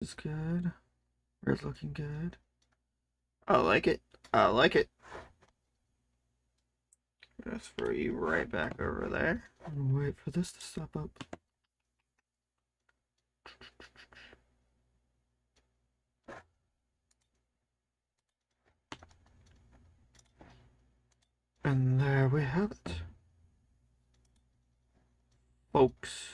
Is good. We're looking good. I like it. I like it. Just throw you right back over there. Wait for this to stop up. And there we have it. Folks.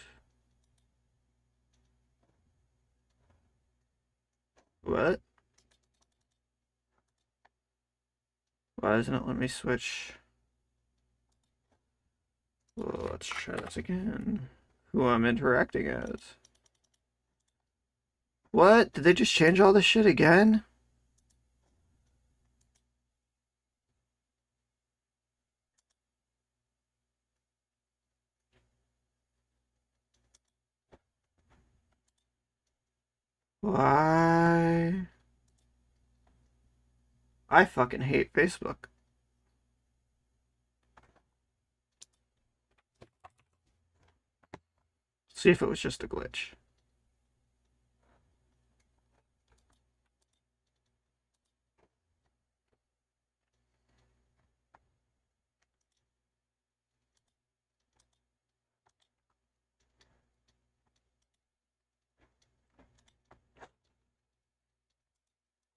What? Why doesn't it let me switch? Well, let's try this again. Who I'm interacting as. What? Did they just change all this shit again? Why? I fucking hate Facebook. See if it was just a glitch.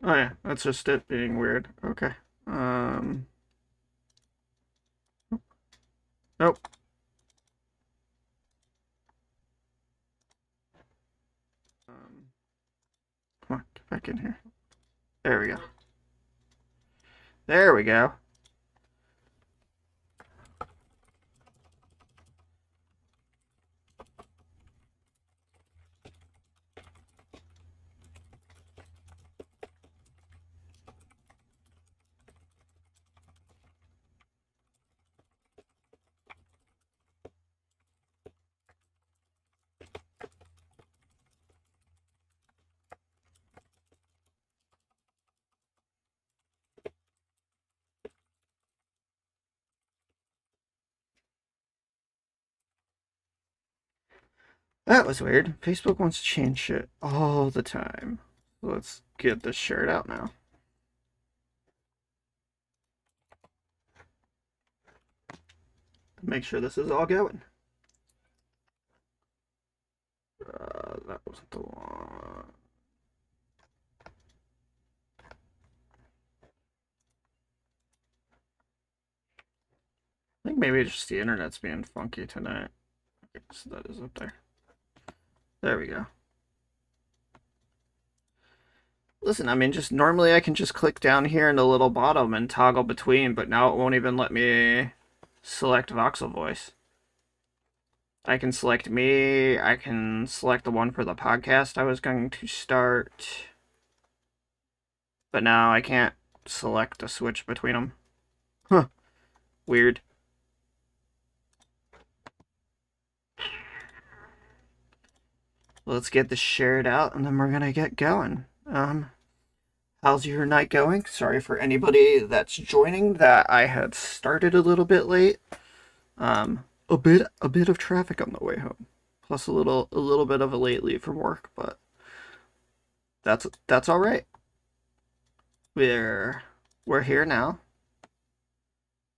Oh yeah, that's just it being weird. Okay. Nope. Come on, get back in here. There we go. There we go. That was weird. Facebook wants to change shit all the time. Let's get this shirt out now. Make sure this is all going. That wasn't the one. I think maybe just the internet's being funky tonight. Okay, so that is up there. There we go. Listen, I mean, just normally I can just click down here in the little bottom and toggle between, but now it won't even let me select voxel voice. I can select me, I can select the one for the podcast I was going to start, but now I can't select a switch between them. Huh. Weird. Let's get this shared out and then we're gonna get going. How's your night going? Sorry for anybody that's joining that I had started a little bit late. A bit of traffic on the way home. Plus a little bit of a late leave from work, but that's all right. We're here now.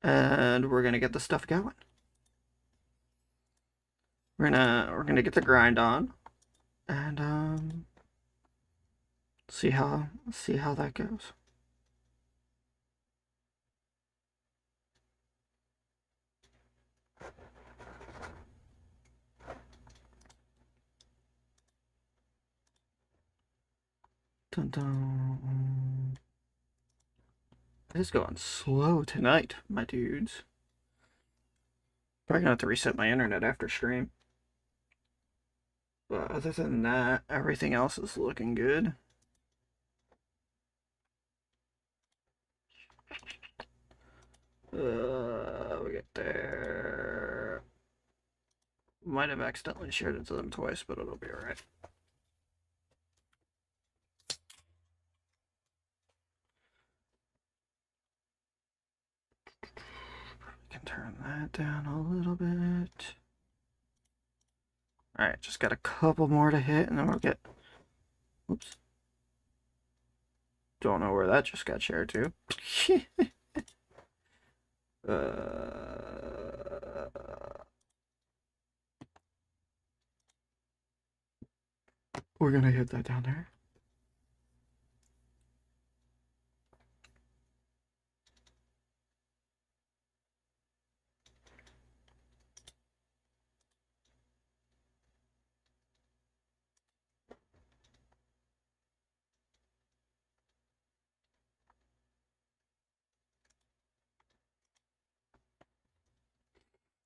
And we're gonna get the stuff going. We're gonna get the grind on. And see how that goes. Dun dun. It's going slow tonight, my dudes. Probably gonna have to reset my internet after stream. But other than that, everything else is looking good. We get there. Might have accidentally shared it to them twice, but it'll be alright. Can turn that down a little bit. Alright, just got a couple more to hit and then Oops. Don't know where that just got shared to. We're gonna hit that down there.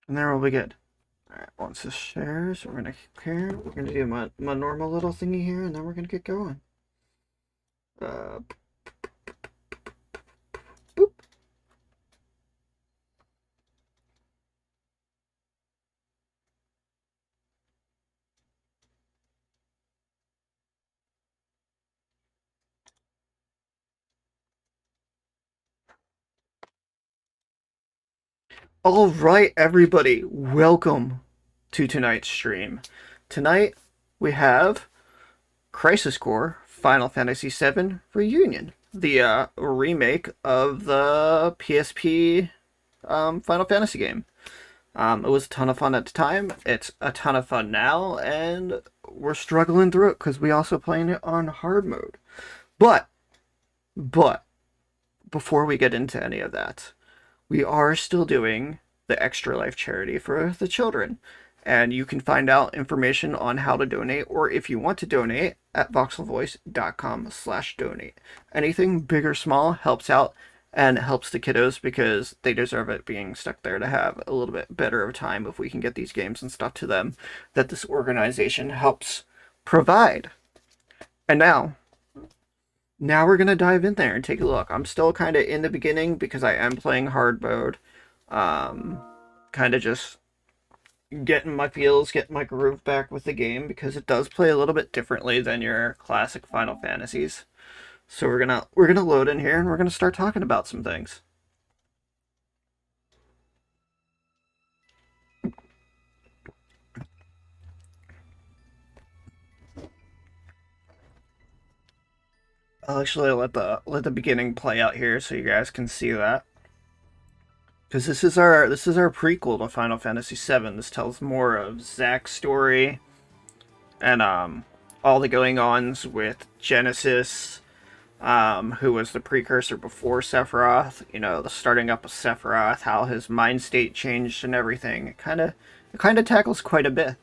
And there we'll be good. Alright, once this shares, we're gonna do my normal little thingy here, and then we're gonna get going. Boop. All right, everybody, welcome to tonight's stream. Tonight we have Crisis Core Final Fantasy VII Reunion, the remake of the PSP Final Fantasy game. It was a ton of fun at the time. It's a ton of fun now, and we're struggling through it because we also playing it on hard mode. But before we get into any of that, we are still doing the Extra Life charity for the children. And you can find out information on how to donate, or if you want to donate, at voxelvoice.com/donate. Anything big or small helps out and helps the kiddos because they deserve it being stuck there to have a little bit better of a time if we can get these games and stuff to them that this organization helps provide. And now we're going to dive in there and take a look. I'm still kind of in the beginning because I am playing hard mode. Kind of just getting my feels, getting my groove back with the game because it does play a little bit differently than your classic Final Fantasies. So we're gonna load in here and we're gonna start talking about some things. I'll actually let the beginning play out here so you guys can see that. Because this is our prequel to Final Fantasy VII. This tells more of Zack's story and all the going-ons with Genesis, who was the precursor before Sephiroth. You know, the starting up of Sephiroth, how his mind state changed and everything. It kind of tackles quite a bit.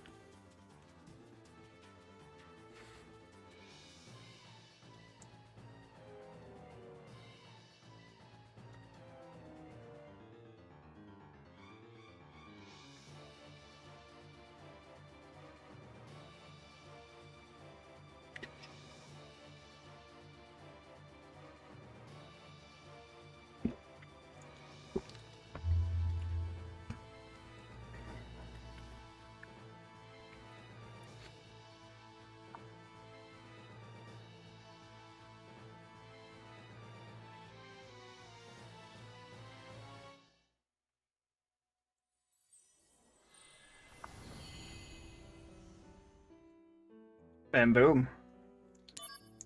And boom.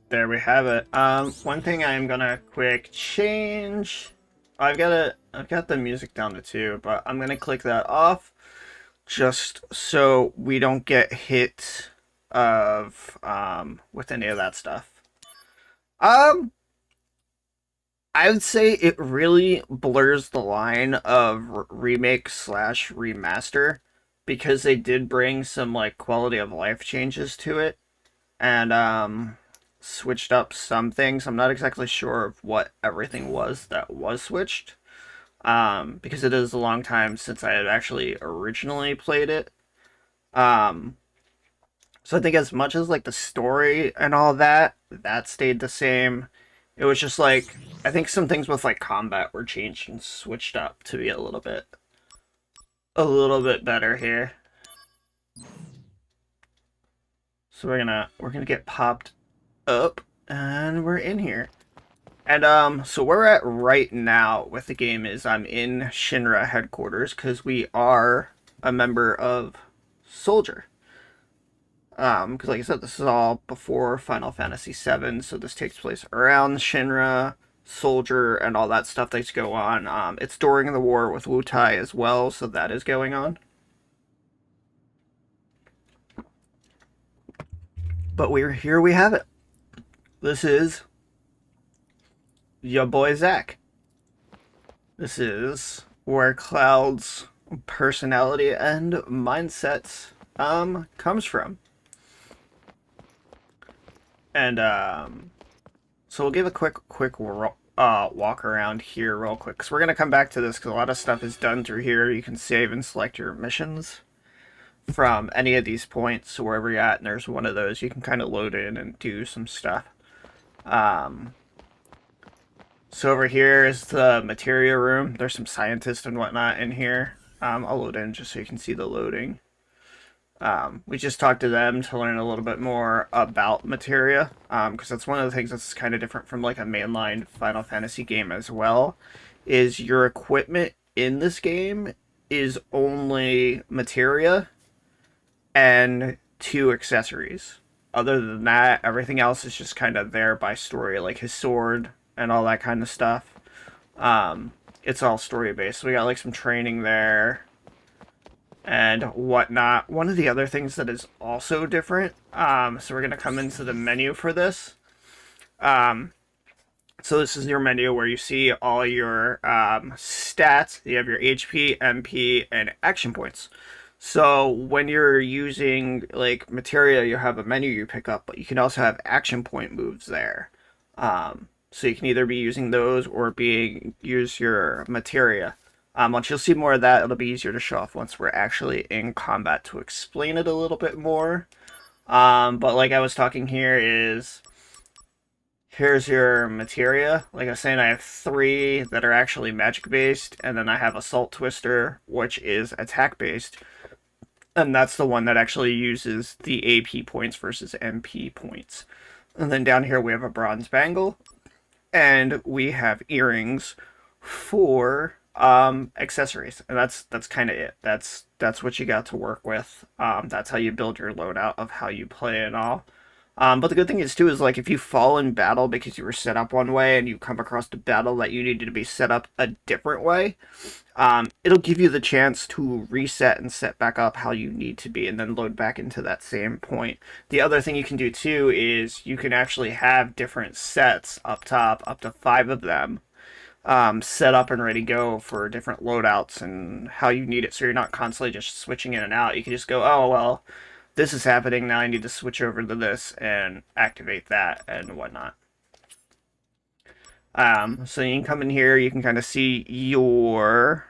There we have it. One thing I'm gonna quick change. I've got the music down to 2, but I'm gonna click that off just so we don't get hit of with any of that stuff. I would say it really blurs the line of remake slash remaster because they did bring some like quality of life changes to it and switched up some things. I'm not exactly sure of what everything was that was switched because it is a long time since I had actually originally played it. So I think as much as like the story and all that stayed the same. It was just like I think some things with like combat were changed and switched up to be a little bit better here. So we're gonna get popped up and we're in here. And so where we're at right now with the game is I'm in Shinra headquarters because we are a member of Soldier. Because like I said, this is all before Final Fantasy VII, so this takes place around Shinra, Soldier, and all that stuff that's go on. It's during the war with Wutai as well, so that is going on. But we're here. We have it. This is your boy Zach. This is where Cloud's personality and mindset comes from. And so we'll give a quick walk around here real quick, because we're gonna come back to this because a lot of stuff is done through here. You can save and select your missions from any of these points, so wherever you're at, and there's one of those, you can kind of load in and do some stuff. So over here is the materia room. There's some scientists and whatnot in here. I'll load in just so you can see the loading. We just talked to them to learn a little bit more about materia, because that's one of the things that's kind of different from like a mainline Final Fantasy game as well, is your equipment in this game is only materia and 2 accessories. Other than that, everything else is just kind of there by story, like his sword and all that kind of stuff. It's all story based. So we got like some training there and whatnot. One of the other things that is also different, so we're going to come into the menu for this. So this is your menu where you see all your stats. You have your HP, MP, and action points. So when you're using like materia, you have a menu you pick up, but you can also have action point moves there. So you can either be using those or use your materia. Once you'll see more of that, it'll be easier to show off once we're actually in combat to explain it a little bit more. But like I was talking here is, here's your materia. Like I was saying, I have 3 that are actually magic based, and then I have Assault Twister, which is attack based. And that's the one that actually uses the AP points versus MP points. And then down here we have a bronze bangle, and we have earrings for accessories, and that's kind of it. That's what you got to work with. That's how you build your loadout of how you play and all. But the good thing is too is like if you fall in battle because you were set up one way and you come across a battle that you needed to be set up a different way, it'll give you the chance to reset and set back up how you need to be and then load back into that same point. The other thing you can do too is you can actually have different sets up top, up to 5 of them, set up and ready to go for different loadouts and how you need it, so you're not constantly just switching in and out. You can just go, oh well, this is happening now, I need to switch over to this and activate that and whatnot. So you can come in here, you can kind of see your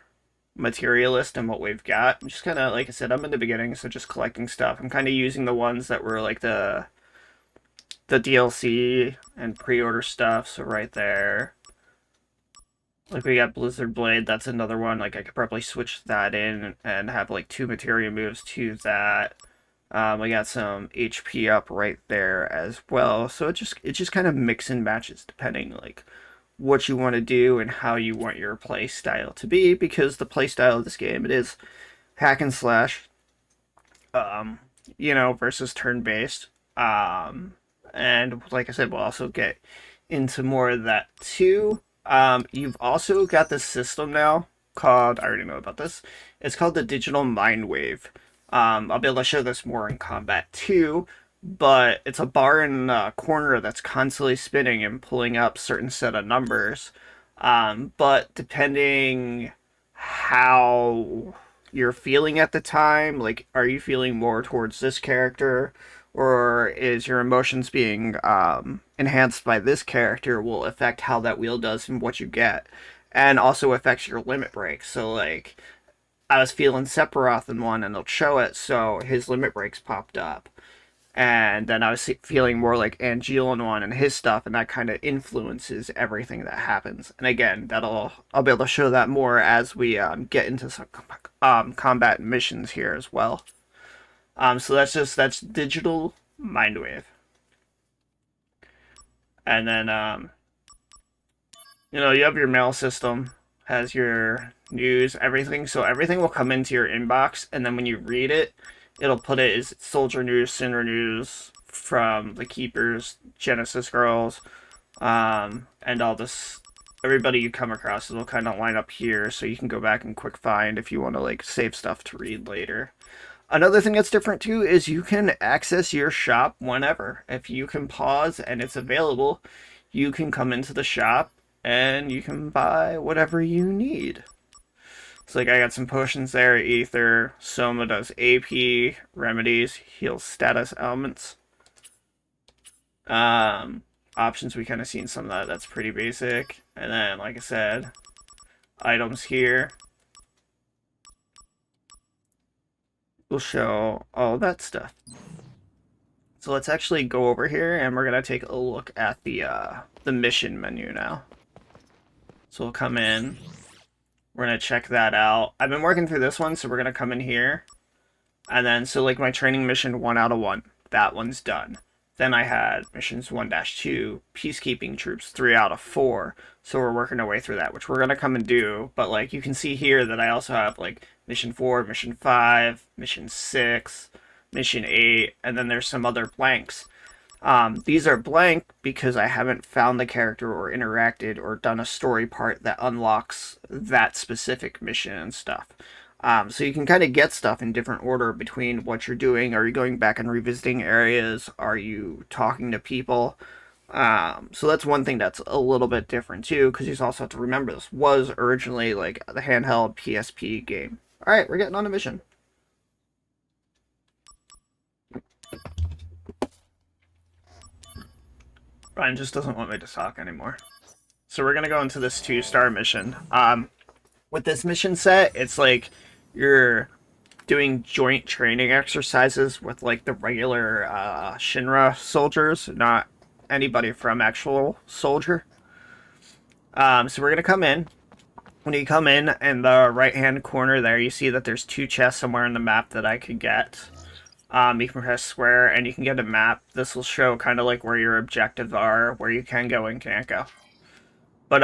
materialist and what we've got. I'm just kind of, like I said, I'm in the beginning, so just collecting stuff. I'm kind of using the ones that were like the DLC and pre-order stuff, so right there. Like we got Blizzard Blade, that's another one. Like I could probably switch that in and have like 2 materia moves to that. We got some HP up right there as well. So it just kind of mix and matches depending like what you want to do and how you want your play style to be, because the play style of this game, it is hack and slash, versus turn based. And like I said, we'll also get into more of that too. You've also got this system now called, I already know about this, it's called the Digital Mind Wave. I'll be able to show this more in combat too, but it's a bar in a corner that's constantly spinning and pulling up certain set of numbers. But depending how you're feeling at the time, like, are you feeling more towards this character, or is your emotions being enhanced by this character, will affect how that wheel does and what you get, and also affects your limit break. So like I was feeling Sephiroth in one and it'll show it, so his limit breaks popped up, and then I was feeling more like Angeal in one and his stuff, and that kind of influences everything that happens. And again, I'll be able to show that more as we get into some combat missions here as well. So that's Digital Mindwave. And then, you have your mail system, has your news, everything. So everything will come into your inbox, and then when you read it, it'll put it as Soldier News, Sinner News from the Keepers, Genesis Girls, and all this. Everybody you come across, it'll kind of line up here, so you can go back and quick find if you want to like save stuff to read later. Another thing that's different too is you can access your shop whenever. If you can pause and it's available, you can come into the shop and you can buy whatever you need. So like I got some potions there, ether, Soma does AP, remedies, heals status elements. Options, we kind of seen some of that, that's pretty basic. And then like I said, items here will show all that stuff. So let's actually go over here and we're gonna take a look at the mission menu now. So we'll come in. We're going to check that out. I've been working through this one, so we're going to come in here. And then, so like my training mission 1 out of 1, that one's done. Then I had missions 1-2, peacekeeping troops 3 out of 4. So we're working our way through that, which we're going to come and do. But like you can see here that I also have like mission 4, mission 5, mission 6, mission 8, and then there's some other blanks. These are blank because I haven't found the character or interacted or done a story part that unlocks that specific mission and stuff. So you can kind of get stuff in different order between what you're doing. Are you going back and revisiting areas? Are you talking to people? So that's one thing that's a little bit different too, because you also have to remember this was originally like the handheld PSP game. Alright, we're getting on a mission. Ryan just doesn't want me to talk anymore. So we're going to go into this 2-star mission. With this mission set, it's like you're doing joint training exercises with like the regular Shinra soldiers, not anybody from actual soldier. So we're going to come in. When you come in the right-hand corner there, you see that there's 2 chests somewhere in the map that I could get. You can press square and you can get a map. This will show kind of like where your objectives are, where you can go and can't go. But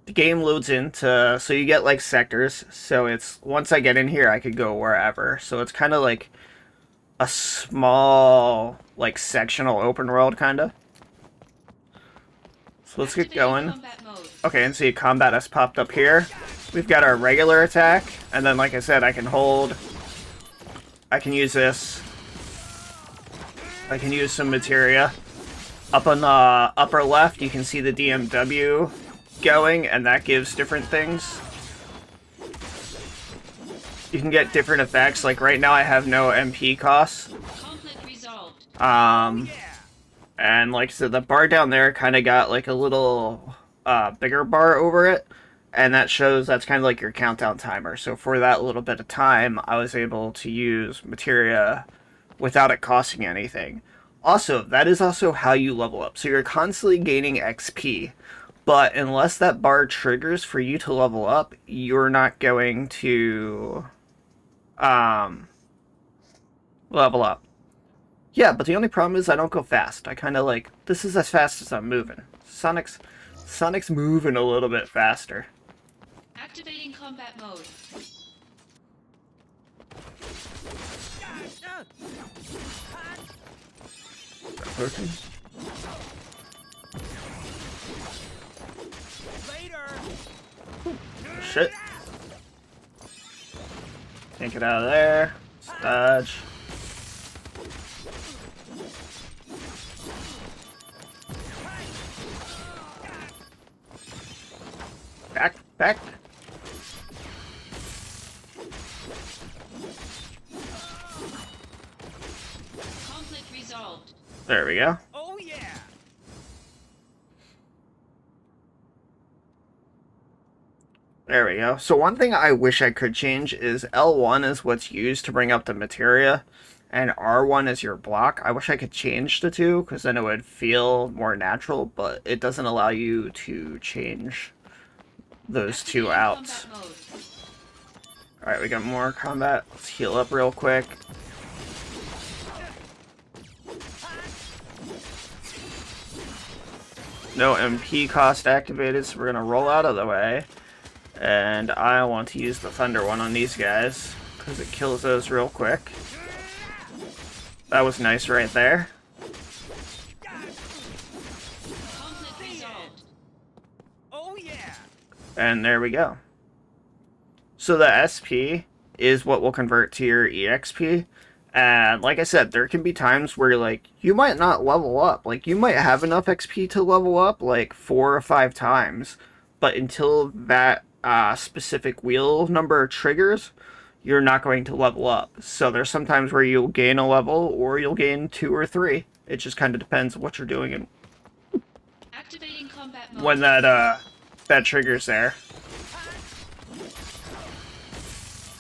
the game loads into, so you get like sectors. So it's, once I get in here, I could go wherever. So it's kind of like a small, like sectional open world kind of. So let's get going. Okay, and see combat has popped up here. We've got our regular attack, and then like I said, I can hold. I can use this. I can use some materia. Up on the upper left, you can see the DMW going, and that gives different things. You can get different effects. Like right now, I have no MP costs. And like I said, the bar down there kind of got like a little bigger bar over it. And that shows, that's kind of like your countdown timer. So for that little bit of time, I was able to use materia without it costing anything. Also, that is also how you level up. So you're constantly gaining XP. But unless that bar triggers for you to level up, you're not going to level up. Yeah, but the only problem is I don't go fast. I kind of like, this is as fast as I'm moving. Sonic's moving a little bit faster. Activating combat mode. Okay. Shit. Can't get out of there. Dodge. Back. Conflict resolved. There we go. Oh yeah. There we go. So one thing I wish I could change is L1 is what's used to bring up the materia, and R1 is your block. I wish I could change the two, because then it would feel more natural, but it doesn't allow you to change those two out. Alright, we got more combat. Let's heal up real quick. No MP cost activated, so we're going to roll out of the way. And I want to use the Thunder one on these guys, because it kills those real quick. That was nice right there. Conflict resolved. Oh yeah. And there we go. So the SP is what will convert to your EXP. And like I said, there can be times where like you might not level up. Like you might have enough XP to level up like 4 or 5 times, but until that specific wheel number triggers, you're not going to level up. So there's some times where you'll gain a level or you'll gain 2 or 3. It just kind of depends what you're doing and Activating combat mode. when that triggers there.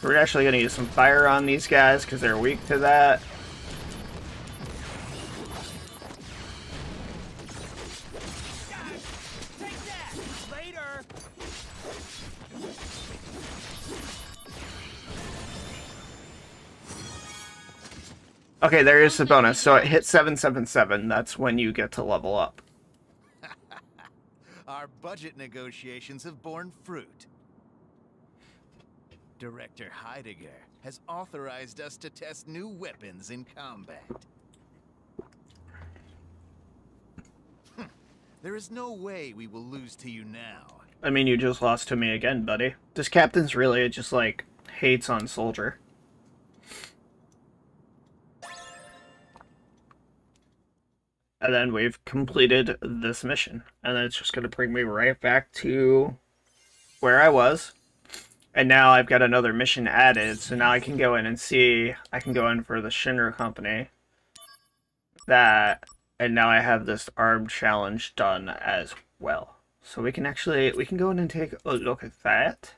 We're actually going to use some fire on these guys because they're weak to that. Take that. Later. Okay, there is the bonus. So it hit 777. That's when you get to level up. Our budget negotiations have borne fruit. Director Heidegger has authorized us to test new weapons in combat. There is no way we will lose to you now. I mean, you just lost to me again, buddy. This captain's really just like hates on Soldier. And then we've completed this mission. And then it's just going to bring me right back to where I was. And now I've got another mission added, so now I can go in and see. I can go in for the Shinra Company. That, and now I have this armed challenge done as well. So we can go in and take a look at that.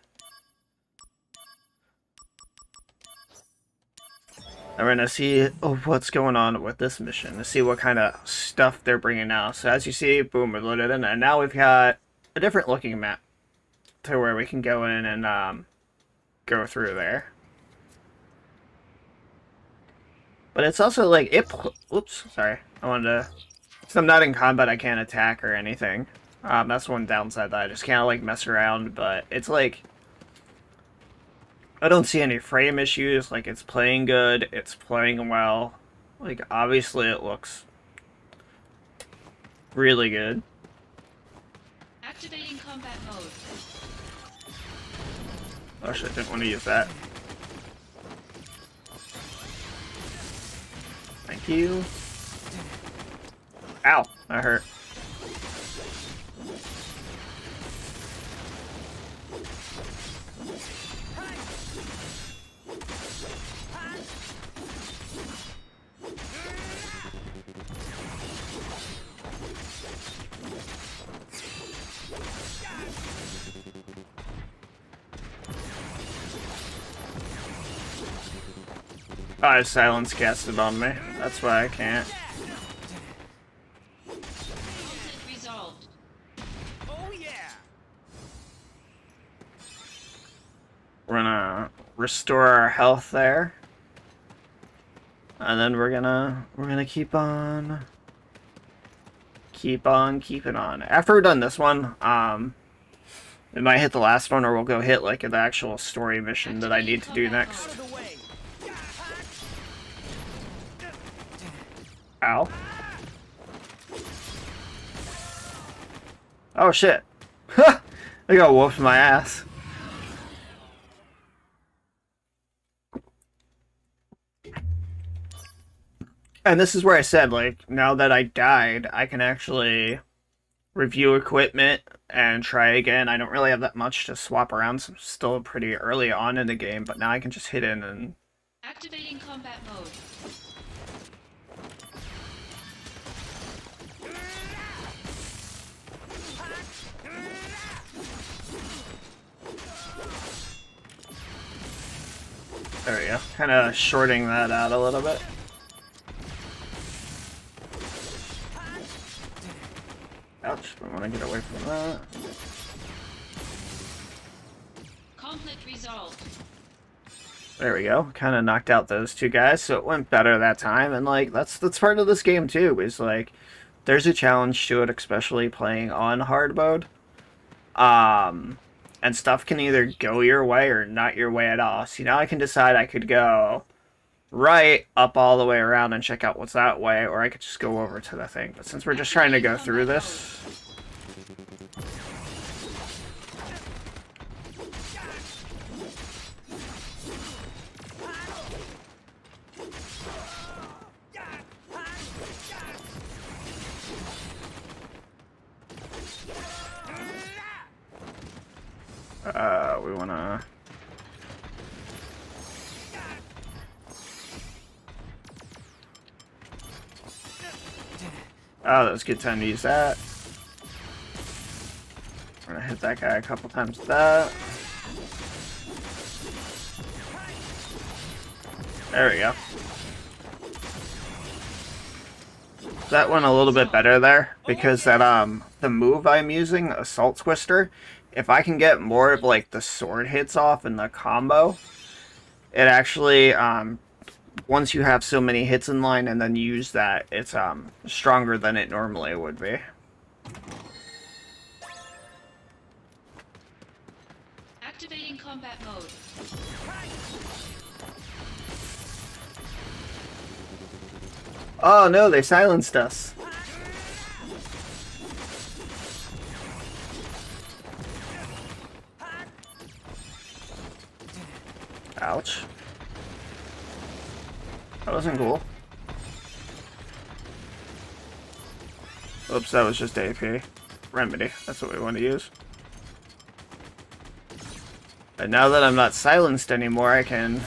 And we're gonna see what's going on with this mission, to see what kind of stuff they're bringing now. So as you see, boom, we're loaded in, and now we've got a different looking map to where we can go in and go through there. But it's also like oops, sorry. I wanted to. Since I'm not in combat, I can't attack or anything. That's one downside that I just can't like mess around. But it's like I don't see any frame issues. Like it's playing good. It's playing well. Like obviously it looks really good. Activating combat mode. Oh shit, didn't want to use that. Thank you. Ow, that hurt. Oh, I silence casted on me. That's why I can't. Conflict resolved. Oh yeah. We're gonna restore our health there. And then we're gonna keep on keeping on. After we're done this one, we might hit the last one or we'll go hit like the actual story mission that I need to do next. Out of the way. Ow. Oh shit. I got whooped my ass. And this is where I said, like, now that I died, I can actually review equipment and try again. I don't really have that much to swap around, so I'm still pretty early on in the game, but now I can just hit in and... Activating combat mode. There we go. Kind of shorting that out a little bit. Ouch, I want to get away from that. Conflict resolved. There we go. Kind of knocked out those two guys, so it went better that time. And like that's part of this game too. Is like there's a challenge to it, especially playing on hard mode. And stuff can either go your way or not your way at all. See, now I can decide I could go right up all the way around and check out what's that way, or I could just go over to the thing. But since we're just trying to go through this... we wanna... Oh, that was a good time to use that. We're gonna hit that guy a couple times with that. There we go. That went a little bit better there, because that, the move I'm using, Assault Twister, if I can get more of, like, the sword hits off in the combo, it actually, once you have so many hits in line and then use that, it's, stronger than it normally would be. Activating combat mode. Oh no, they silenced us. Ouch. That wasn't cool. Oops, that was just AP. Remedy, that's what we want to use. But now that I'm not silenced anymore, I can...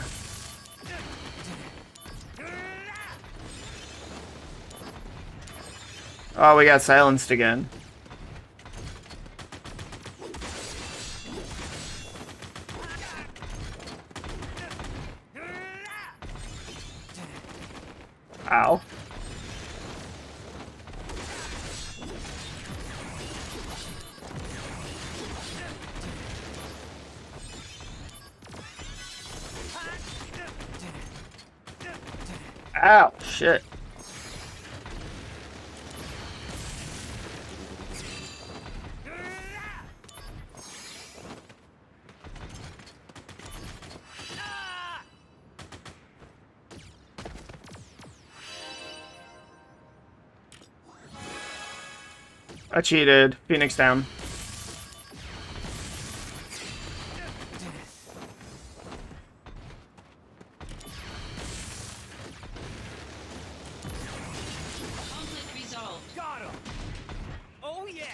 Oh, we got silenced again. Ow. Ow, shit. I cheated. Phoenix down. Conflict resolved. Got him. Oh yeah.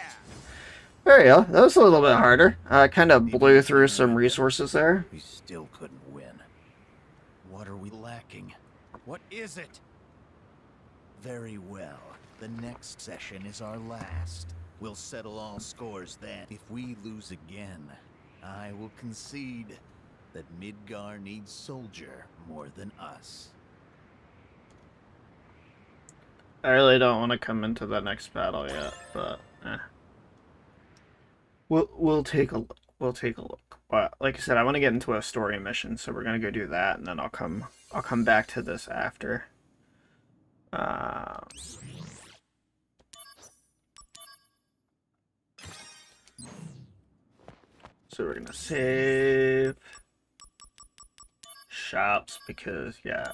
There you go. That was a little bit harder. Kind of blew through some resources there. We still couldn't win. What are we lacking? What is it? Very well. The next session is our last. We'll settle all scores then. If we lose again, I will concede that Midgar needs Soldier more than us. I really don't want to come into the next battle yet, but we'll take a look. We'll take a look. But like I said, I want to get into a story mission, so we're gonna go do that, and then I'll come back to this after. So we're gonna save shops because yeah,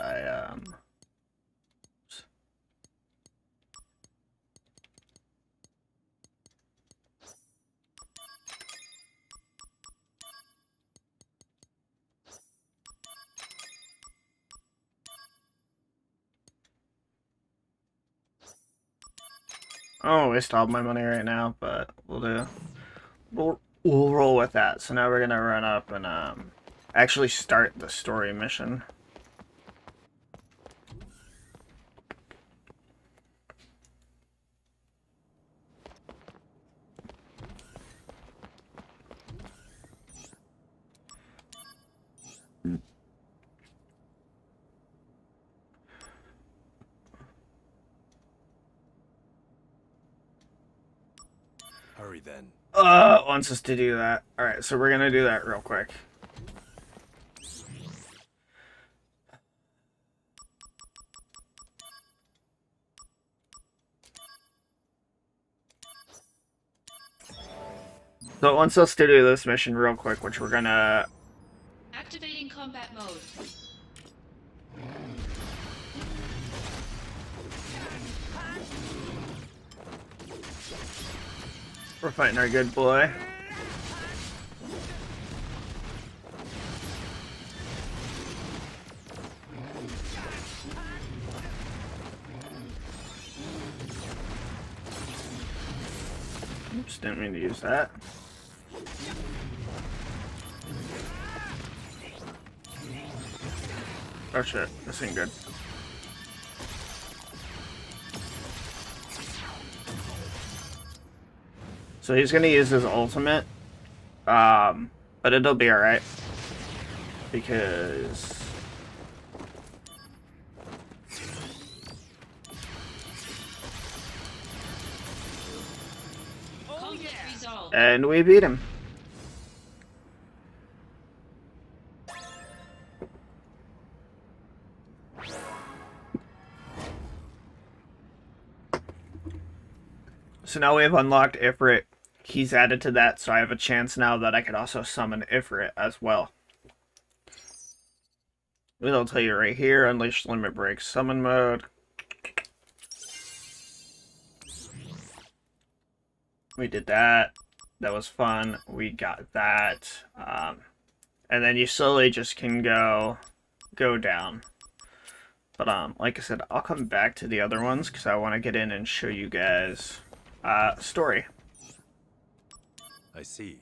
I don't waste all my money right now, but we'll roll with that. So now we're gonna run up and actually start the story mission. Hurry then. Wants us to do that. Alright, so we're gonna do that real quick. So it wants us to do this mission real quick, which we're gonna... Activating combat mode. We're fighting our good boy. Oops, didn't mean to use that. Oh shit, this ain't good. So he's gonna use his ultimate, but it'll be alright. Because... Conflict resolved. And we beat him. So now we have unlocked Ifrit. He's added to that, so I have a chance now that I could also summon Ifrit as well. It'll tell you right here, Unleash Limit Break Summon Mode. We did that. That was fun. We got that. And then you slowly just can go down. But like I said, I'll come back to the other ones because I want to get in and show you guys story. I see.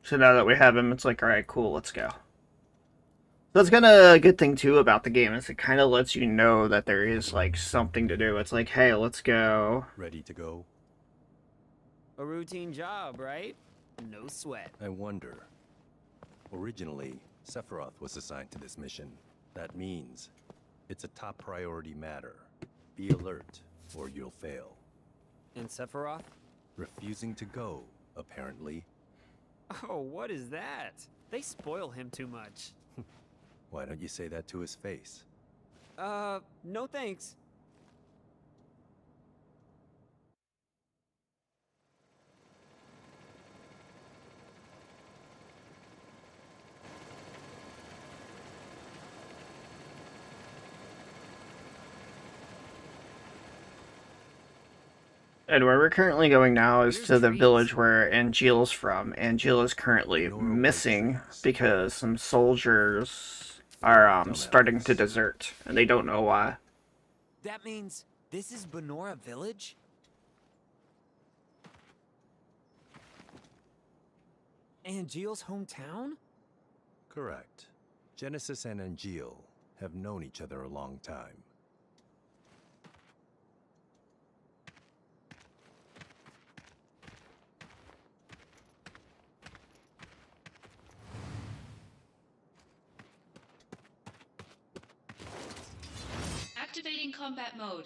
So now that we have him, it's like, alright, cool, let's go. That's kind of a good thing, too, about the game, is it kind of lets you know that there is, like, something to do. It's like, hey, let's go. Ready to go? A routine job, right? No sweat. I wonder. Originally, Sephiroth was assigned to this mission. That means it's a top priority matter. Be alert, or you'll fail. And Sephiroth? Refusing to go, apparently. Oh, what is that? They spoil him too much. Why don't you say that to his face? No thanks. And where we're currently going now is to the village where Angeal's from. Angeal is currently missing because some soldiers are starting to desert, and they don't know why. That means this is Benora Village? Angeal's hometown? Correct. Genesis and Angeal have known each other a long time. Activating combat mode.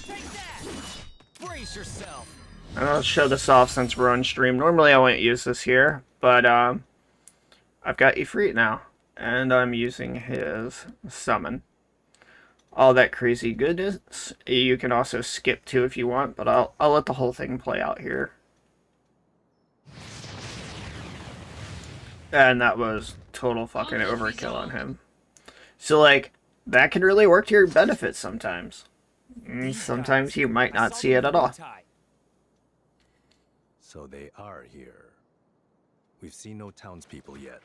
Take that! Brace yourself! And I'll show this off since we're on stream. Normally I wouldn't use this here, but I've got Ifrit now, and I'm using his summon. All that crazy goodness. You can also skip too if you want, but I'll let the whole thing play out here. And that was total fucking overkill on him. So like, that can really work to your benefit sometimes. Sometimes you might not see it at all. So they are here. We've seen no townspeople yet.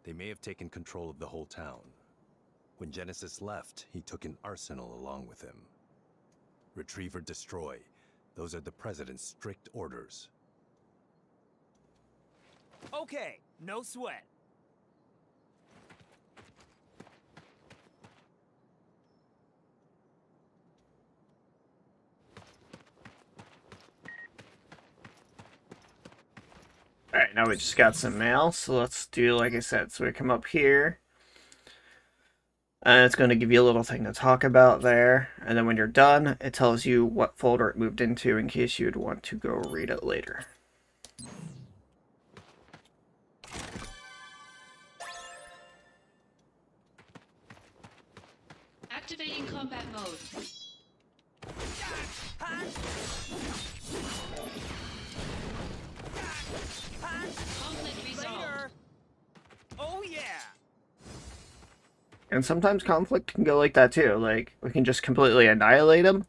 They may have taken control of the whole town. When Genesis left, he took an arsenal along with him. Retrieve or destroy. Those are the President's strict orders. Okay, no sweat. Alright, now we just got some mail, so let's do like I said. So we come up here. And it's going to give you a little thing to talk about there. And then when you're done, it tells you what folder it moved into in case you'd want to go read it later. Activating combat mode. Conflict resolved. And sometimes conflict can go like that too. Like, we can just completely annihilate them.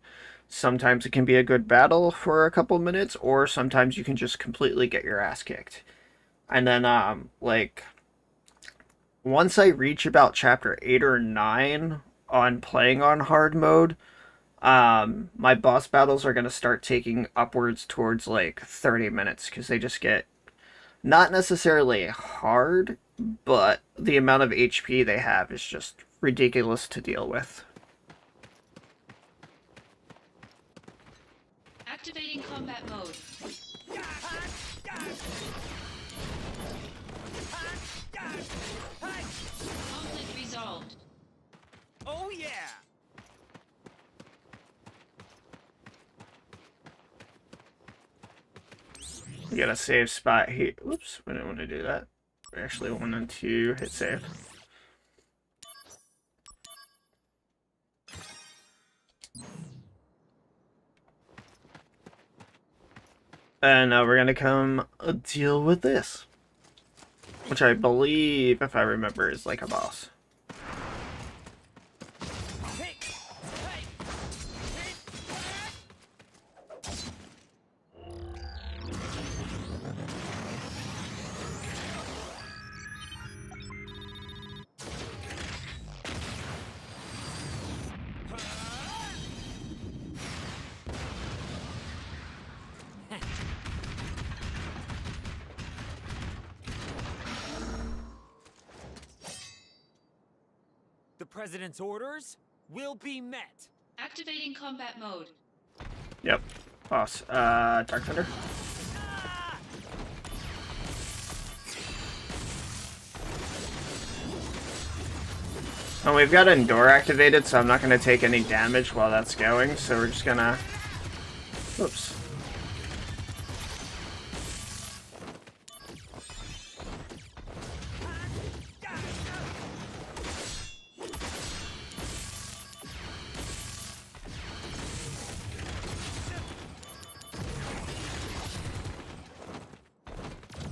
Sometimes it can be a good battle for a couple minutes, or sometimes you can just completely get your ass kicked. And then, like, once I reach about chapter 8 or 9 on playing on hard mode, my boss battles are going to start taking upwards towards like 30 minutes because they just get not necessarily hard, but the amount of HP they have is just ridiculous to deal with. Activating combat mode. Conflict resolved. Oh yeah! We got a save spot here. Oops, we didn't want to do that. We actually wanted to hit save. And now we're gonna come deal with this. Which I believe, if I remember, is like a boss. The president's orders will be met. Activating combat mode. Yep. Boss. Dark Thunder. And we've got Endure activated, so I'm not going to take any damage while that's going, so we're just gonna... Oops.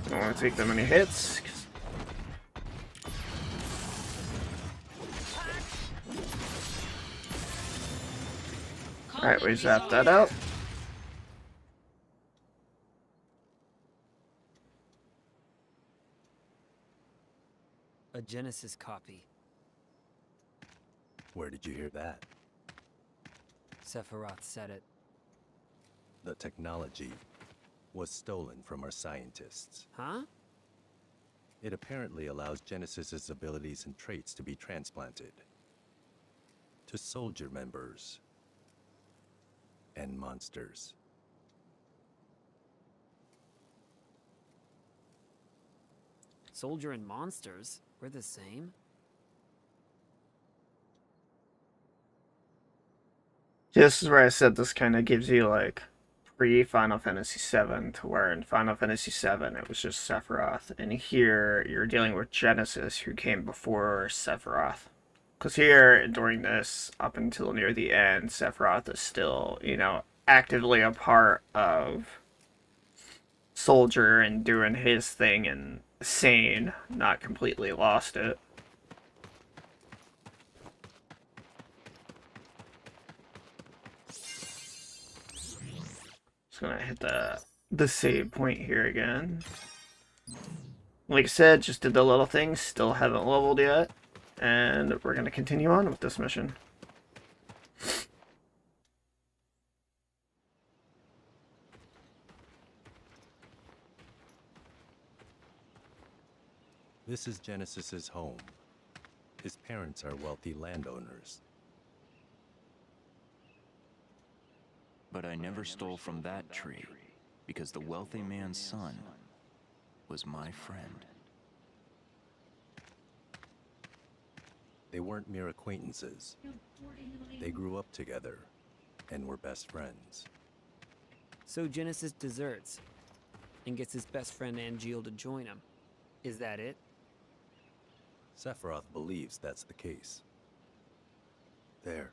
Don't want to take that many hits. Alright, we zapped that out. A Genesis copy. Where did you hear that? Sephiroth said it. The technology was stolen from our scientists. Huh? It apparently allows Genesis's abilities and traits to be transplanted to soldier members and monsters. Soldier and monsters? We're the same? This is where I said this kind of gives you like pre-Final Fantasy VII, to where in Final Fantasy VII it was just Sephiroth, and here you're dealing with Genesis, who came before Sephiroth. Because here, during this, up until near the end, Sephiroth is still, you know, actively a part of Soldier and doing his thing and sane, not completely lost it. Just gonna hit the save point here again. Like I said, just did the little things, still haven't leveled yet, and we're gonna continue on with this mission. This is Genesis's home. His parents are wealthy landowners. But I never stole from that tree, because the wealthy man's son was my friend. They weren't mere acquaintances. They grew up together and were best friends. So Genesis deserts and gets his best friend Angeal to join him. Is that it? Sephiroth believes that's the case. There.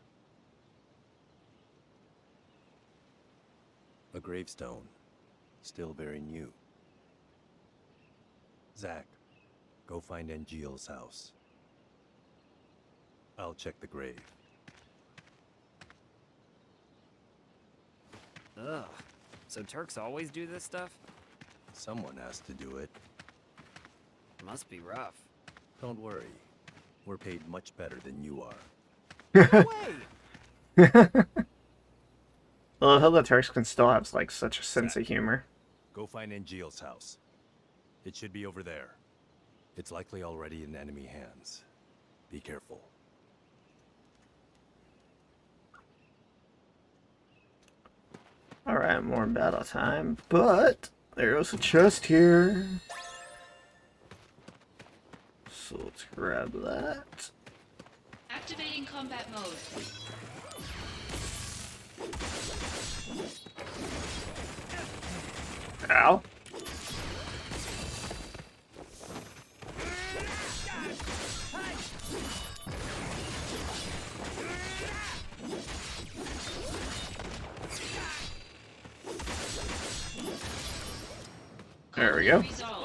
A gravestone, still very new. Zack, go find Angeal's house. I'll check the grave. Ugh. So Turks always do this stuff? Someone has to do it. Must be rough. Don't worry. We're paid much better than you are. I love how the Turks can still have like such a sense of humor. Go find Angeal's house. It should be over there. It's likely already in enemy hands. Be careful. Alright, more battle time, but there's a chest here. So let's grab that. Activating combat mode. Ow. There we go. Resolved.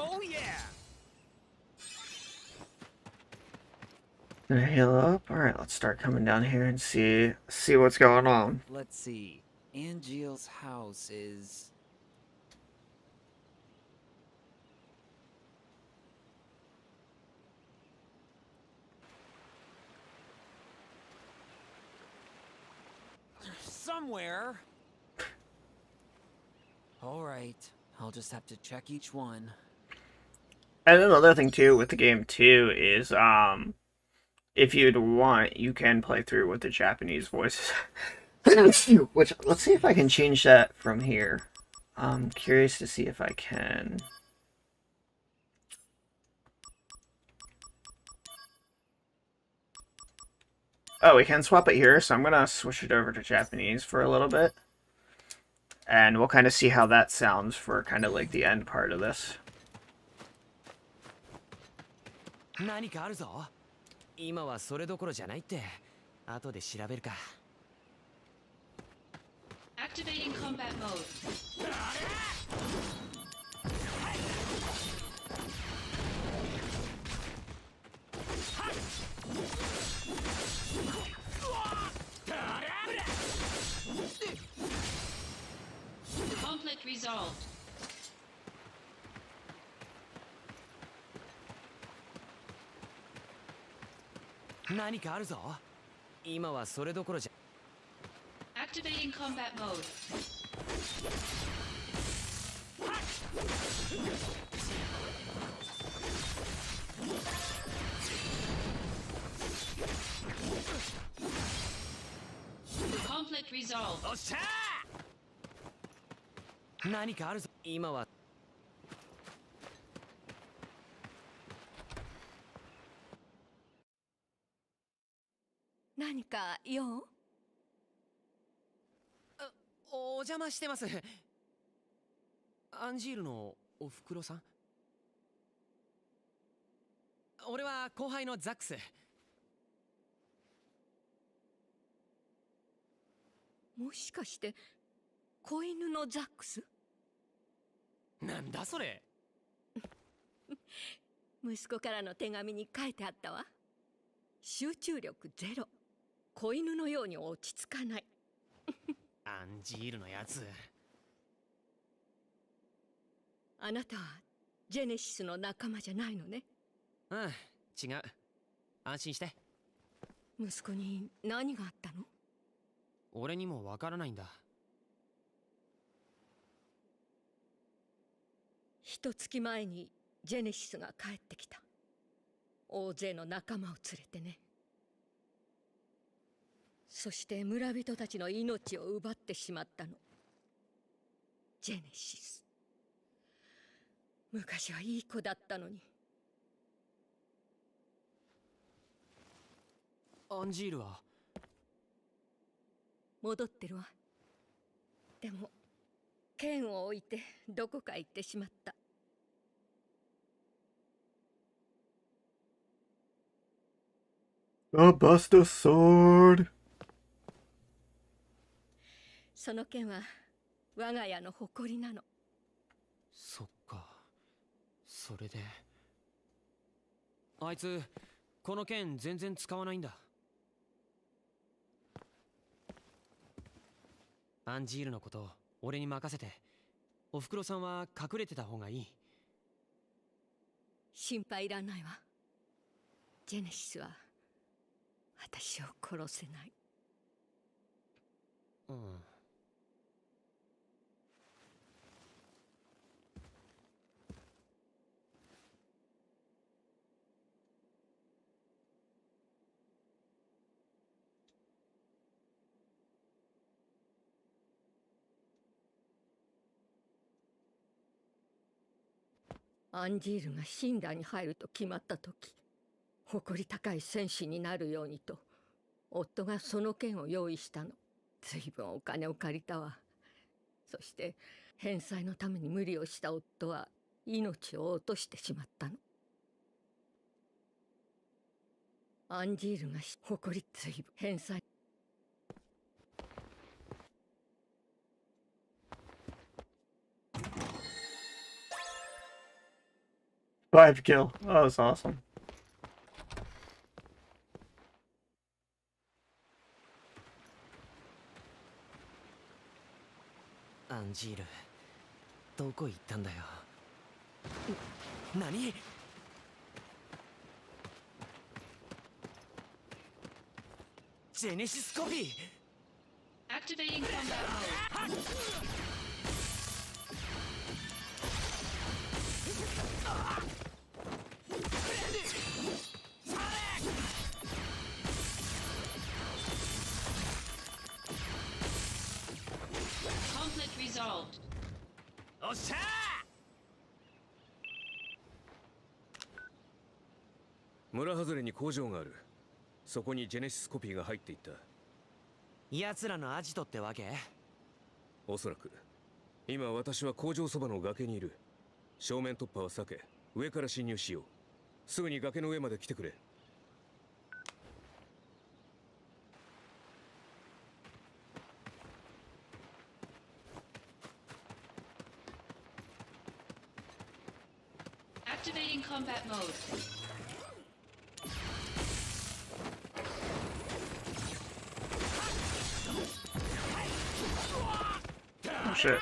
Gonna heal up. Alright, let's start coming down here and see what's going on. Let's see. Angeal's house is... somewhere. Alright, I'll just have to check each one. And another thing too with the game too is if you'd want, you can play through with the Japanese voices. Which, let's see if I can change that from here. I'm curious to see if I can. Oh, we can swap it here, so I'm gonna switch it over to Japanese for a little bit. And we'll kind of see how that sounds for kind of like the end part of this. 何かあるぞ。今はそれどころじゃないって。後で調べるか。Activating combat mode. Conflict resolved. Activating combat mode. Conflict resolved. 何かあるぞ。今は。何か用？お邪魔してます。アンジールのおふくろさん？俺は後輩のザックス。もしかして子犬のザックス？なんだそれ。息子からの手紙に書いてあったわ。集中力ゼロ。子犬のように落ち着かない。アンジールのやつ。あなたはジェネシスの仲間じゃないのね。うん、違う。安心して。息子に何があったの？俺にもわからないんだ。一月前にジェネシスが帰ってきた。大勢の仲間を連れてね。そして村人たちの命を奪ってしまったの。ジェネシス。昔はいい子だったのに。アンジールは戻ってるわ。でも剣を置いてどこか行ってしまった。A Buster Sword! その剣は我が家の誇りなの。そっか。それで。あいつ、この剣全然使わないんだ。アンジールのこと俺に任せて。おふくろさんは隠れてた方がいい。心配いらないわ。ジェネシスは私を殺せない。うん。アンジールが神羅に入ると決まった時、誇り高い戦士になるようにと夫がその剣を用意したの。随分お金を借りたわ。そして返済のために無理をした夫は命を落としてしまったの。アンジールが誇り随分返済。5 kill. Oh, that's awesome. アンジール、どこ行ったんだよ。何？ジェネシスコピー。 Activating combat mode. Conflict resolved. おっしゃー。村外れに工場がある。そこにジェネシスコピーが入っていった。奴らのアジトってわけ？おそらく。今私は工場そばの崖にいる。正面突破は避け、上から侵入しよう。すぐに崖の上まで来てくれ。Activating combat mode. Oh shit.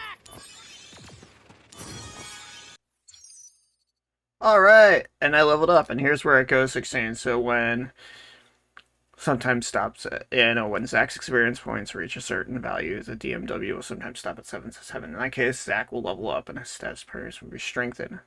Alright, and I leveled up, and here's where it goes 16. So when sometimes stops at, when Zach's experience points reach a certain value, the DMW will sometimes stop at 7 to 7. In that case, Zach will level up and his stats pairs will be strengthened.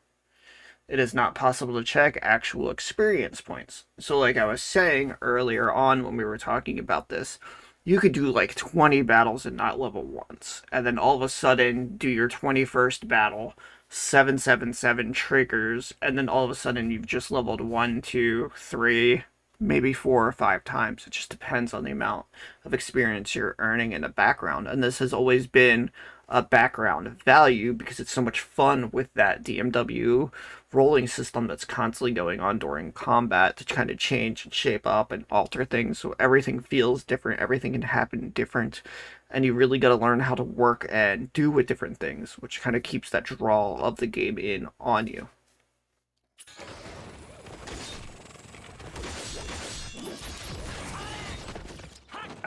It is not possible to check actual experience points. So like I was saying earlier on when we were talking about this, you could do like 20 battles and not level once, and then all of a sudden do your 21st battle, 777 triggers, and then all of a sudden you've just leveled 1, 2, 3, maybe 4 or 5 times. It just depends on the amount of experience you're earning in the background, and this has always been a background value because it's so much fun with that DMW rolling system that's constantly going on during combat to kind of change and shape up and alter things so everything feels different, everything can happen different, and you really got to learn how to work and do with different things, which kind of keeps that draw of the game in on you.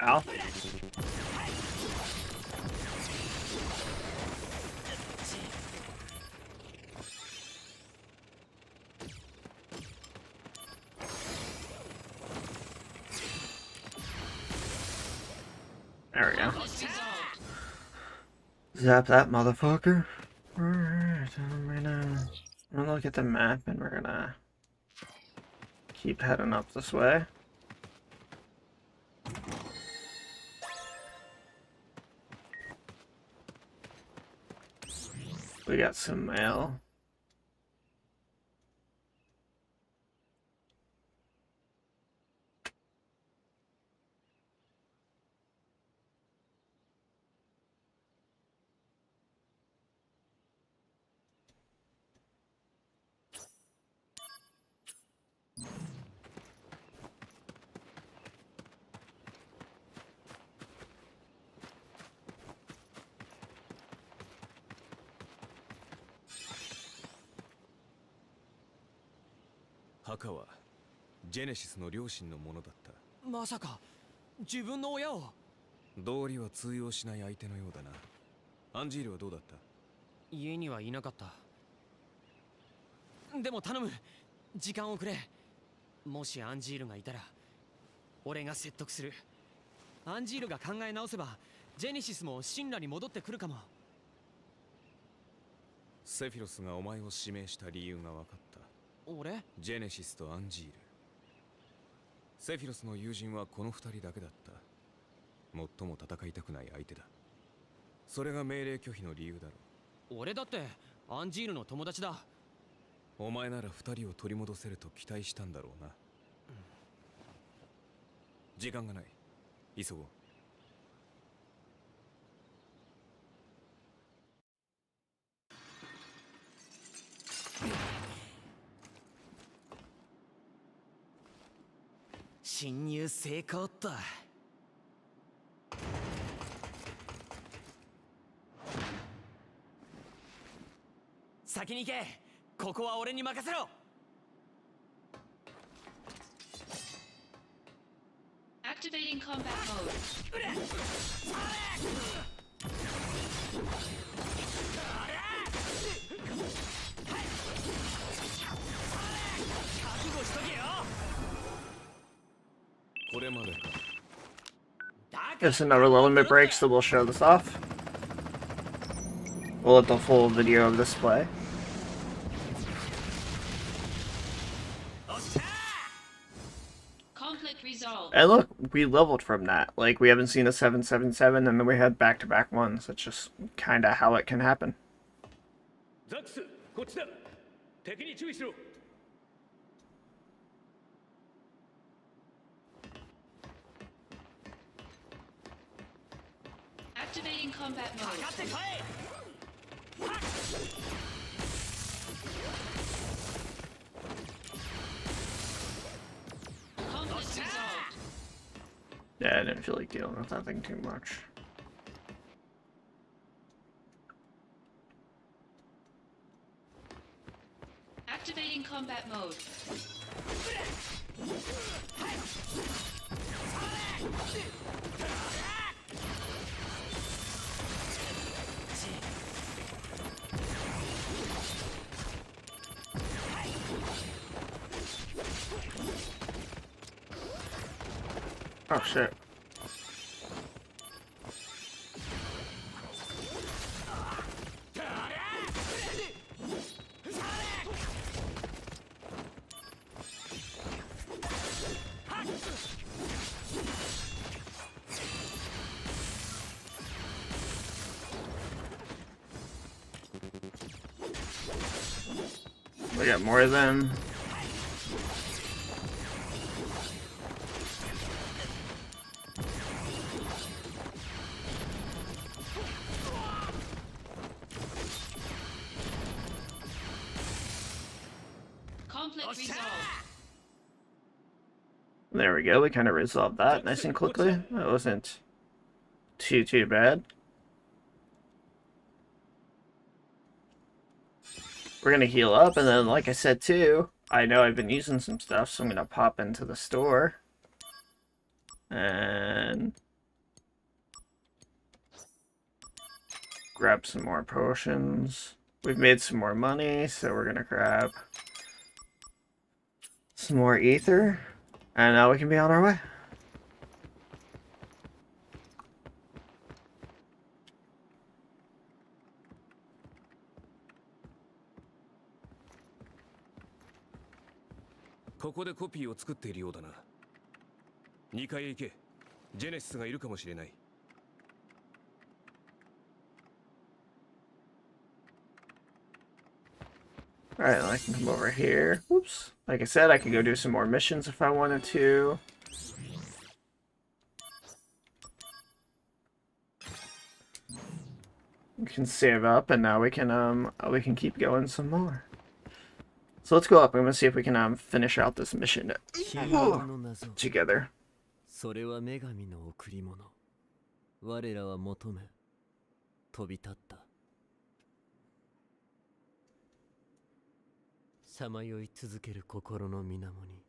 Ow. There we go. Conflict resolved. Zap that motherfucker. Alright, right now. I'm gonna look at the map and we're gonna keep heading up this way. We got some mail.墓はジェネシスの両親のものだった。まさか自分の親を？道理は通用しない相手のようだな。アンジールはどうだった？家にはいなかった。でも頼む、時間をくれ。もしアンジールがいたら俺が説得する。アンジールが考え直せばジェネシスも神羅に戻ってくるかも。セフィロスがお前を指名した理由が分かった。俺？ジェネシスとアンジール。セフィロスの友人はこの二人だけだった。最も戦いたくない相手だ。それが命令拒否の理由だろう。俺だってアンジールの友達だ。お前なら二人を取り戻せると期待したんだろうな。時間がない。急ごう。侵入成功っと。先に行け。ここは俺に任せろ。Activating combat mode. 覚悟しとけよ。これまでか。 Just another little bit break, so we'll show this off. We'll let the full video of this play. Conflict resolved. And look, we leveled from that. Like, we haven't seen a 777, and then we had back-to-back ones. That's just kind of how it can happen. ザックス、こっちだ。敵に注意しろ。Activating combat mode. かかってこい。Conflict resolved. Yeah, I didn't feel like dealing with that thing too much. Activating combat mode. Oh shit. We got more of them. Conflict resolved. There we go, we kind of resolved that nice and quickly. That wasn't too bad. We're gonna heal up, and then, like I said too, I know I've been using some stuff, so I'm gonna pop into the store. And grab some more potions. We've made some more money, so we're gonna grab some more ether. And now we can be on our way.ここでコピーを作っているようだな。2階へ行け。ジェネシスがいるかもしれない。Alright, I can come over here. Whoops. Like I said, I could go do some more missions if I wanted to. We can save up, and now we can keep going some more. So let's go up. I'm gonna see if we can finish out this mission together. それは女神の贈り物。我らは求め飛び立った。さまよい続ける心の水面に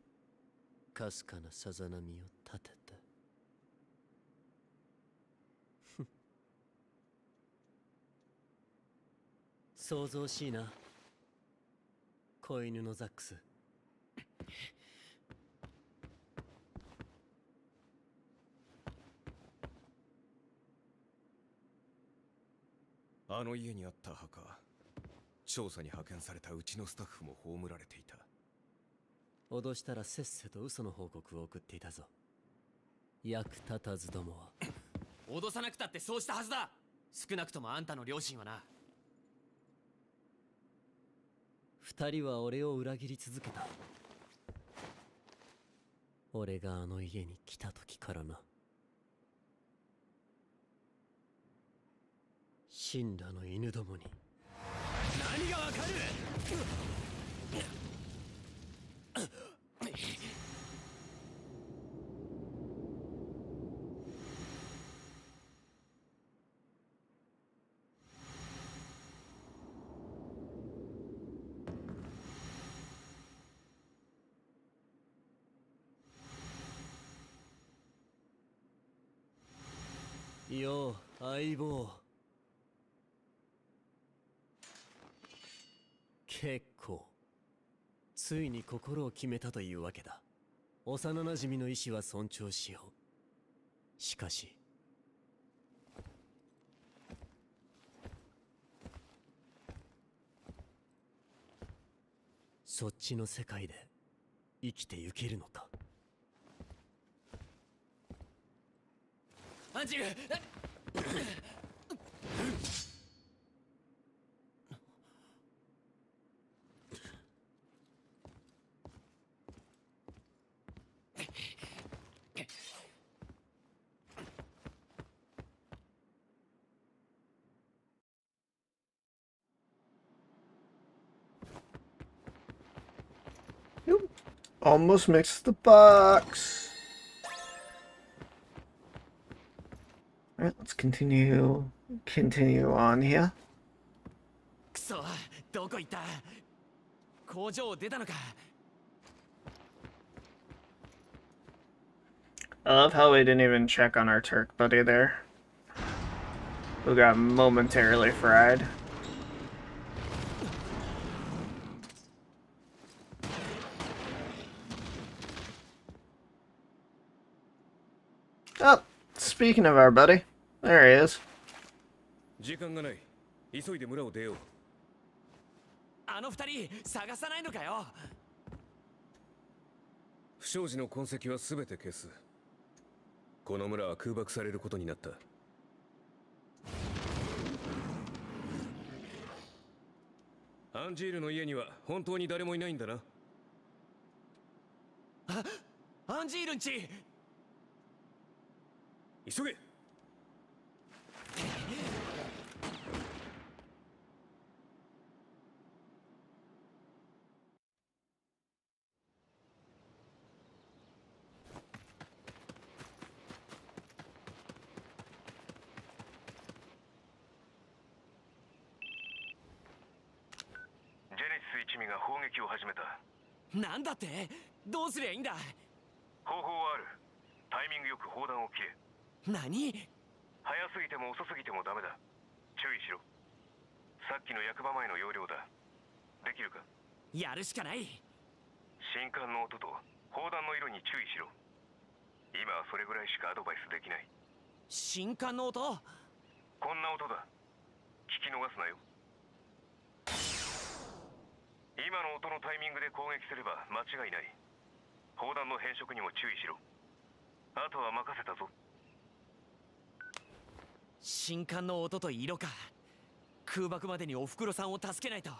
かすかなさざ波を立てて。想像しいな。子犬のザックス。あの家にあった墓、調査に派遣されたうちのスタッフも葬られていた。脅したらせっせと嘘の報告を送っていたぞ。役立たずどもは。脅さなくたってそうしたはずだ。少なくともあんたの両親はな。二人は俺を裏切り続けた。俺があの家に来た時からな。神羅の犬どもに。何がわかる。よう相棒。結構ついに心を決めたというわけだ。幼なじみの意志は尊重しよう。しかしそっちの世界で生きてゆけるのか。アンジール。Almost mixed the box. Alright, let's continue on here. くそ、どこ行った。工場を出たのか。I love how we didn't even check on our Turk buddy there, who got momentarily fried. Oh, speaking of our buddy, there he is. 時間がない。急いで村を出よう。あの二人探さないのかよ。不祥事の痕跡は全て消す。この村は空爆されることになった。アンジールの家には本当に誰もいないんだな。アンジールんち。急げ。ジェネシス一味が砲撃を始めた。なんだって。どうすりゃいいんだ。方法はある。タイミングよく砲弾を切れ。何。早すぎても遅すぎてもダメだ。注意しろ。さっきの役場前の要領だ。できるか。やるしかない。信管の音と砲弾の色に注意しろ。今はそれぐらいしかアドバイスできない。信管の音。こんな音だ。聞き逃すなよ。今の音のタイミングで攻撃すれば間違いない。砲弾の変色にも注意しろ。あとは任せたぞ。信管の音と色か。空爆までにおふくろさんを助けないと。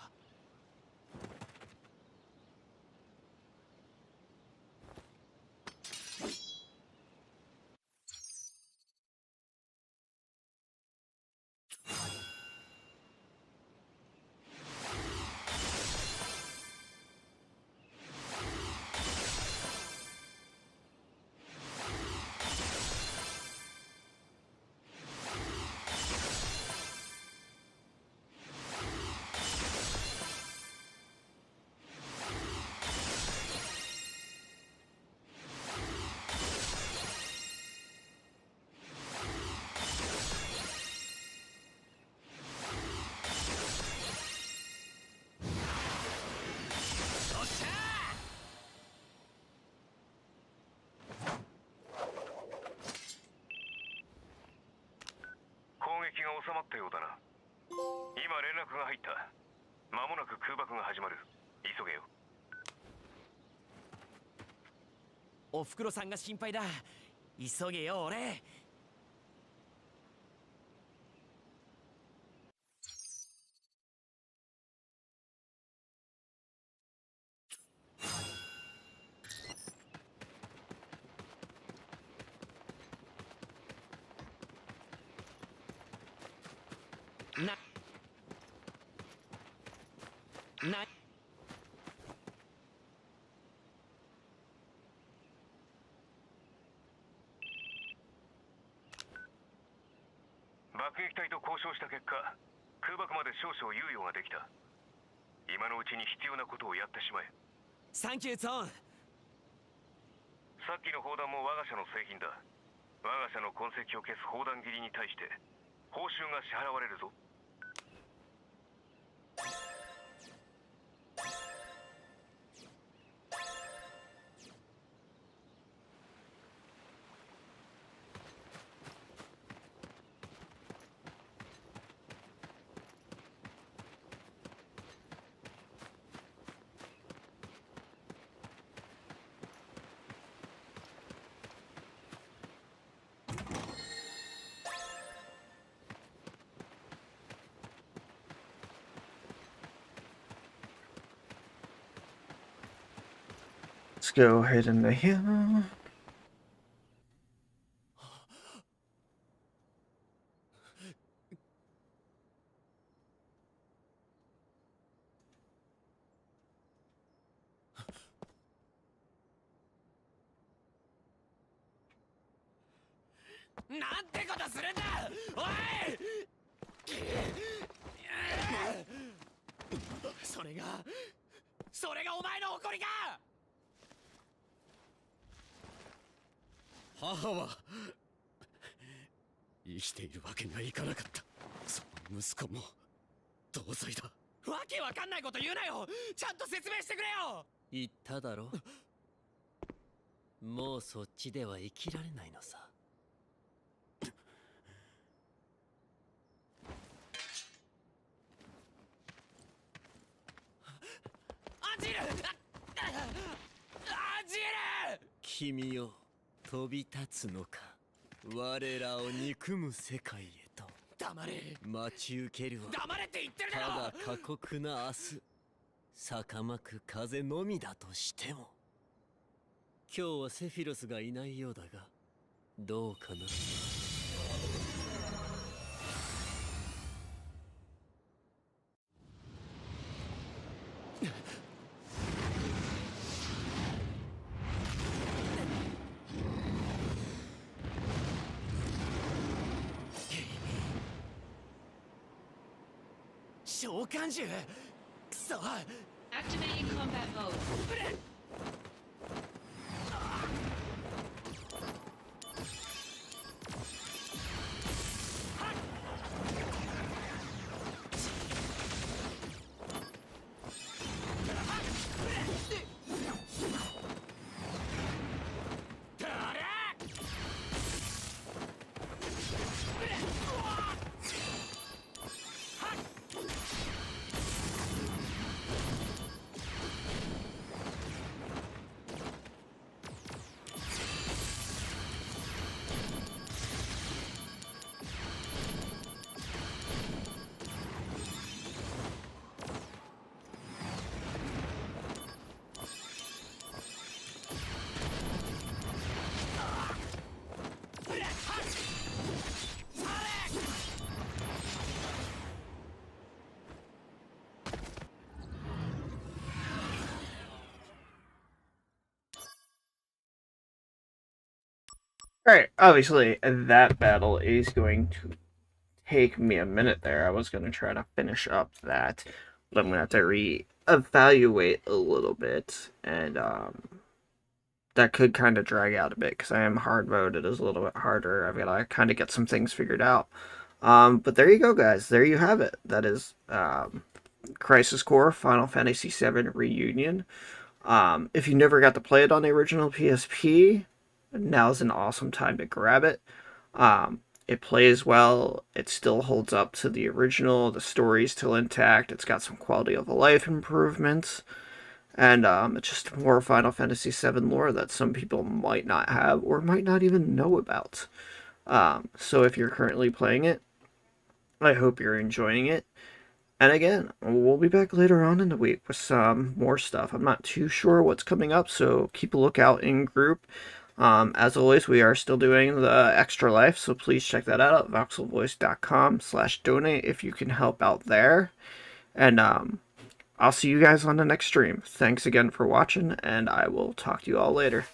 まったようだな。今連絡が入った。間もなく空爆が始まる。急げよ。おふくろさんが心配だ。急げよ俺。な爆撃隊と交渉した結果、空爆まで少々猶予ができた。今のうちに必要なことをやってしまえ。サンキューゾーン。さっきの砲弾も我が社の製品だ。我が社の痕跡を消す砲弾切りに対して報酬が支払われるぞ。Let's go ahead and heal.なんてことするんだおい。それがお前の誇りか。母は生きているわけにはいかなかった。その息子も同罪だ。わけわかんないこと言うなよ。ちゃんと説明してくれよ。言っただろ。もうそっちでは生きられないのさ。アンジール。アンジール。君よ、飛び立つのか。我らを憎む世界へと。黙れ。待ち受けるは黙れって言ってるだろ。ただ過酷な明日、逆まく風のみだとしても。今日はセフィロスがいないようだが、どうかな。召喚獣。くそ。 Activating combat mode. Alright, obviously that battle is going to take me a minute there. I was going to try to finish up that, but I'm going to have to re-evaluate a little bit, and that could kind of drag out a bit, because I am hard mode. It is a little bit harder. I've got to kind of get some things figured out. But there you go, guys. There you have it. That is Crisis Core Final Fantasy VII Reunion. If you never got to play it on the original PSP, now's an awesome time to grab it. It plays well. It still holds up to the original. The story's still intact. It's got some quality of life improvements. And it's just more Final Fantasy VII lore that some people might not have or might not even know about. So if you're currently playing it, I hope you're enjoying it. And again, we'll be back later on in the week with some more stuff. I'm not too sure what's coming up, so keep a lookout in group. As always, we are still doing the Extra Life, so please check that out at voxelvoice.com/donate if you can help out there. And I'll see you guys on the next stream. Thanks again for watching, and I will talk to you all later.